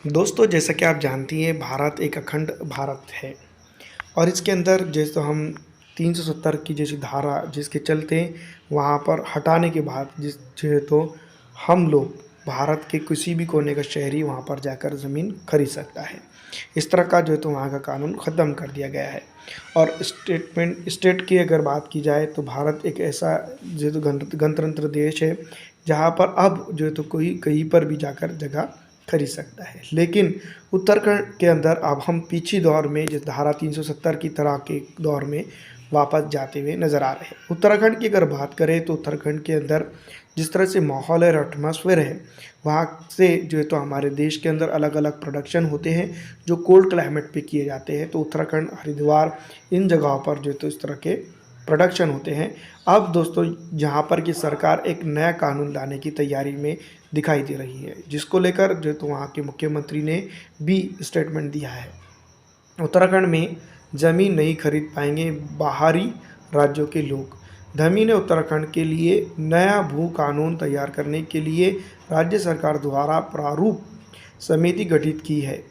दोस्तों, जैसा कि आप जानती हैं, भारत एक अखंड भारत है और इसके अंदर जैसे हम 370 की जैसी धारा जिसके चलते वहाँ पर हटाने के बाद जो है तो हम लोग भारत के किसी भी कोने का शहरी वहाँ पर जाकर ज़मीन खरीद सकता है। इस तरह का जो है तो वहाँ का कानून ख़त्म कर दिया गया है। और स्टेट की अगर बात की जाए तो भारत एक ऐसा जो है तो गणतंत्र देश है जहाँ पर अब जो है तो कोई कहीं पर भी जाकर जगह खरीद सकता है। लेकिन उत्तराखंड के अंदर अब हम पीछे दौर में जिस धारा 370 की तरह के दौर में वापस जाते हुए नज़र आ रहे हैं। उत्तराखंड की अगर बात करें तो उत्तराखंड के अंदर जिस तरह से माहौल है, एटमॉस्फेयर है, वहाँ से जो है तो हमारे देश के अंदर अलग अलग प्रोडक्शन होते हैं जो कोल्ड क्लाइमेट पे किए जाते हैं। तो उत्तराखंड, हरिद्वार, इन जगहों पर जो है तो इस तरह के प्रोडक्शन होते हैं। अब दोस्तों, जहाँ पर कि सरकार एक नया कानून लाने की तैयारी में दिखाई दे रही है, जिसको लेकर जो तो वहाँ के मुख्यमंत्री ने भी स्टेटमेंट दिया है। उत्तराखंड में ज़मीन नहीं खरीद पाएंगे बाहरी राज्यों के लोग। धमी ने उत्तराखंड के लिए नया भू कानून तैयार करने के लिए राज्य सरकार द्वारा प्रारूप समिति गठित की है।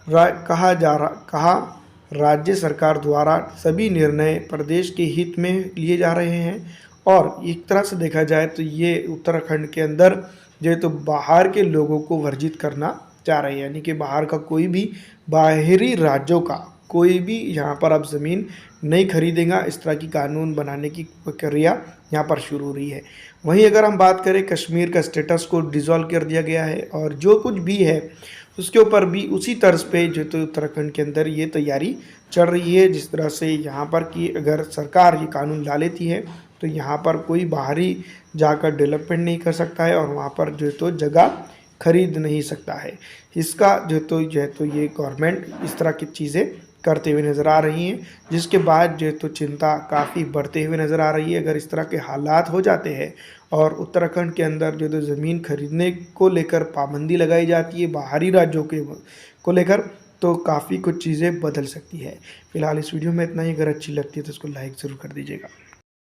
कहा राज्य सरकार द्वारा सभी निर्णय प्रदेश के हित में लिए जा रहे हैं। और एक तरह से देखा जाए तो ये उत्तराखंड के अंदर जो है तो बाहर के लोगों को वर्जित करना चाह रहे हैं, यानी कि बाहर का कोई भी बाहरी राज्यों का कोई भी यहाँ पर अब ज़मीन नहीं खरीदेगा। इस तरह की कानून बनाने की प्रक्रिया यहाँ पर शुरू हो रही है। वहीं अगर हम बात करें, कश्मीर का स्टेटस को डिज़ोल्व कर दिया गया है और जो कुछ भी है उसके ऊपर भी उसी तर्ज पे जो तो उत्तराखंड के अंदर ये तैयारी चल रही है। जिस तरह से यहाँ पर कि अगर सरकार ये कानून ला लेती है तो यहाँ पर कोई बाहरी जाकर डेवलपमेंट नहीं कर सकता है और वहाँ पर जो है तो जगह खरीद नहीं सकता है। इसका जो है तो ये गवर्नमेंट इस तरह की चीज़ें करते हुए नज़र आ रही हैं, जिसके बाद जो है तो चिंता काफ़ी बढ़ते हुए नज़र आ रही है। अगर इस तरह के हालात हो जाते हैं और उत्तराखंड के अंदर जो तो ज़मीन खरीदने को लेकर पाबंदी लगाई जाती है बाहरी राज्यों के को लेकर, तो काफ़ी कुछ चीज़ें बदल सकती है। फिलहाल इस वीडियो में इतना ही। अगर अच्छी लगती है तो इसको लाइक ज़रूर कर दीजिएगा।